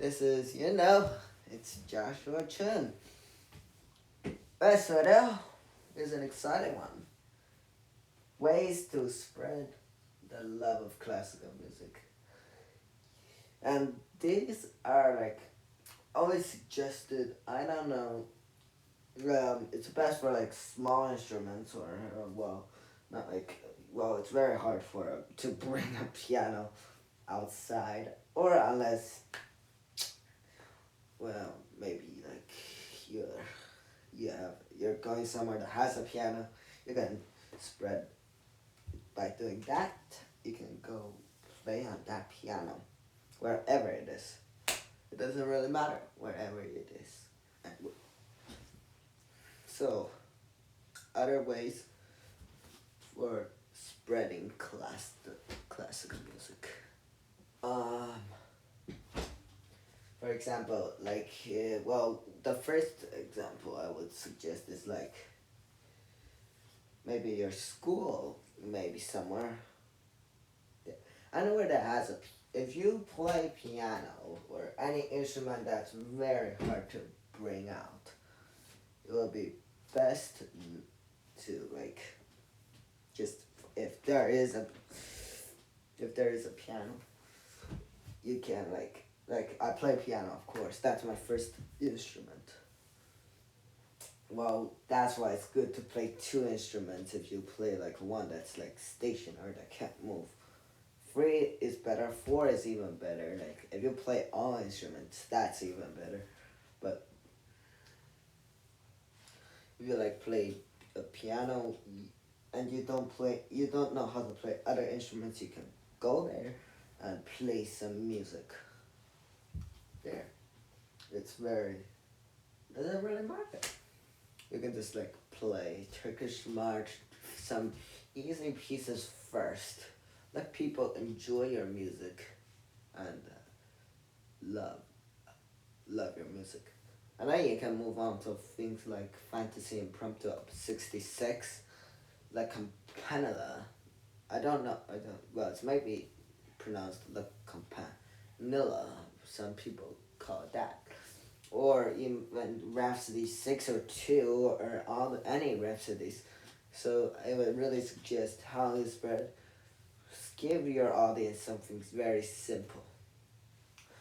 This is, it's Joshua Chen. Best video is an exciting one. Ways to spread the love of classical music. And these are like always suggested, I don't know, it's best for like small instruments or, not like, it's very hard to bring a piano outside or unless, maybe like you're you're going somewhere that has a piano, you can spread by doing that. You can go play on that piano wherever it is. It doesn't really matter wherever it is. So, other ways for spreading classical music. Um, for example, the first example I would suggest is like maybe your school, maybe somewhere. Anywhere that has if you play piano or any instrument that's very hard to bring out, it will be best to like just if there is a piano, you can I play piano, of course. That's my first instrument. Well, that's why it's good to play two instruments if you play like one that's like stationary that can't move. Three is better, four is even better. Like if you play all instruments, that's even better. But if you like play a piano and you don't know how to play other instruments, you can go there and play some music. There. It's very doesn't really matter. You can just like play Turkish march, some easy pieces first. Let people enjoy your music and love your music. And then you can move on to things like Fantasy Impromptu Op 66, like Campanella. It's maybe pronounced La Campanilla, some people call it that. Or even Rhapsody 6 or 2 or any Rhapsodies. So I would really suggest how you spread. Give your audience something very simple.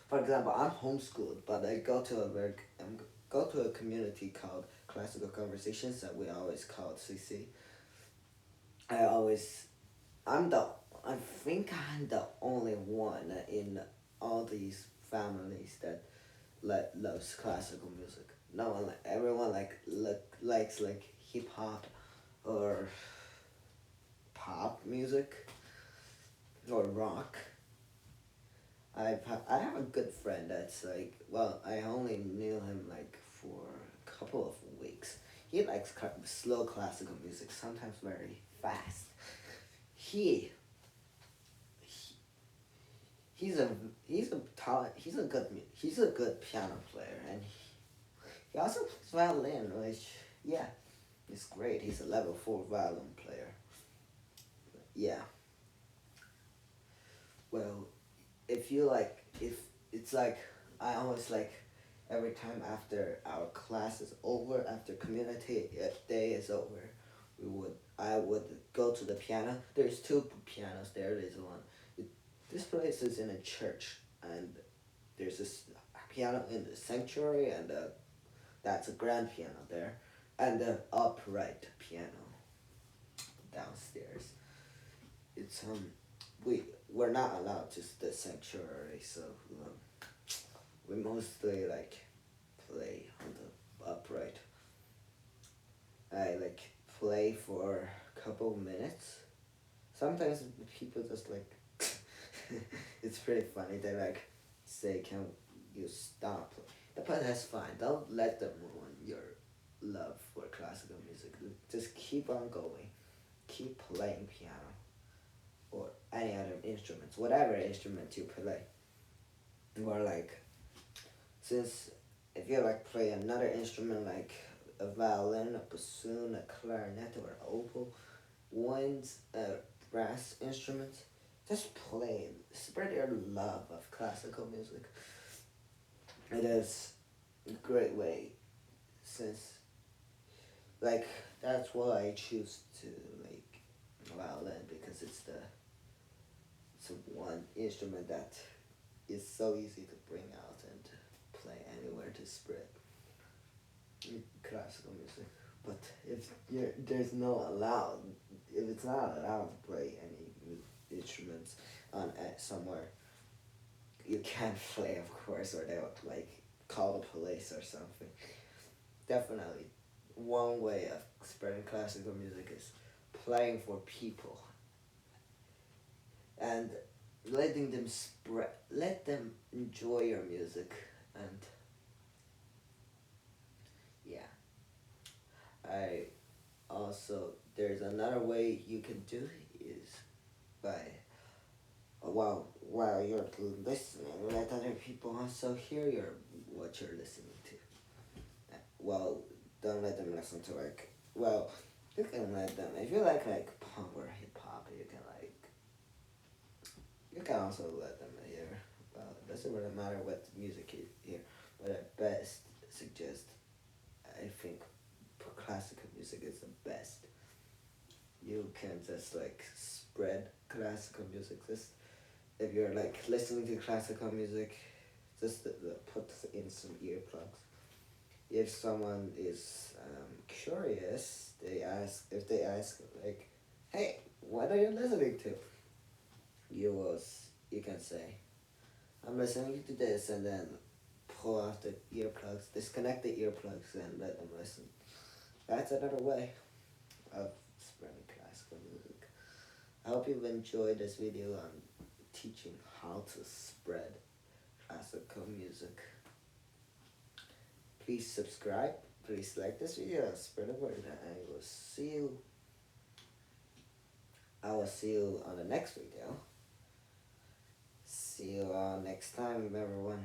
For example, I'm homeschooled, but I go to a community called Classical Conversations that we always call CC. I always, I think I'm the only one in all these families that loves classical music. No one everyone likes like hip hop or pop music or rock. I have a good friend that's like, I only knew him like for a couple of weeks. He likes slow classical music, sometimes very fast. He he's a he's a good piano player, and he also plays violin, which yeah, is great. He's a level 4 violin player. Yeah. Well, if it's like I always like every time after our class is over, after community day is over, I would go to the piano. There's two pianos there. There's one. This place is in a church, and there's this piano in the sanctuary, and that's a grand piano there, and the upright piano downstairs. It's we're not allowed to the sanctuary, so we mostly like play on the upright. I like play for a couple minutes. Sometimes people just like it's pretty funny. They like say, "Can you stop?" But that's fine. Don't let them ruin your love for classical music. Just keep on going. Keep playing piano or any other instruments, whatever instrument you play. Or like, since if you like play another instrument like a violin, a bassoon, a clarinet, or an oboe, winds, brass instruments, just play. Spread your love of classical music. It is a great way since like that's why I choose to like violin because it's one instrument that is so easy to bring out and play anywhere to spread classical music. But if there's no allowed, if it's not allowed to play any instruments on somewhere, you can't play, of course, or they would like call the police or something. Definitely, one way of spreading classical music is playing for people and letting them spread, let them enjoy your music, and yeah. I also there's another way you can do is by while you're listening, let other people also hear what you're listening to. Well, don't let them listen to like you can let them if you like punk or hip hop you can you can also let them hear. Well, it doesn't really matter what music you hear, but at best suggest I think classical music is the best. You can just like spread classical music. Just if you're like listening to classical music, just put in some earplugs. If someone is curious, they ask like, "Hey, what are you listening to?" You can say, "I'm listening to this," and then pull out the earplugs, disconnect the earplugs, and let them listen. That's another way of spreading classical music. I hope you've enjoyed this video on teaching how to spread classical music. Please subscribe, please like this video and spread the word. I will see you on the next video. See you next time, everyone.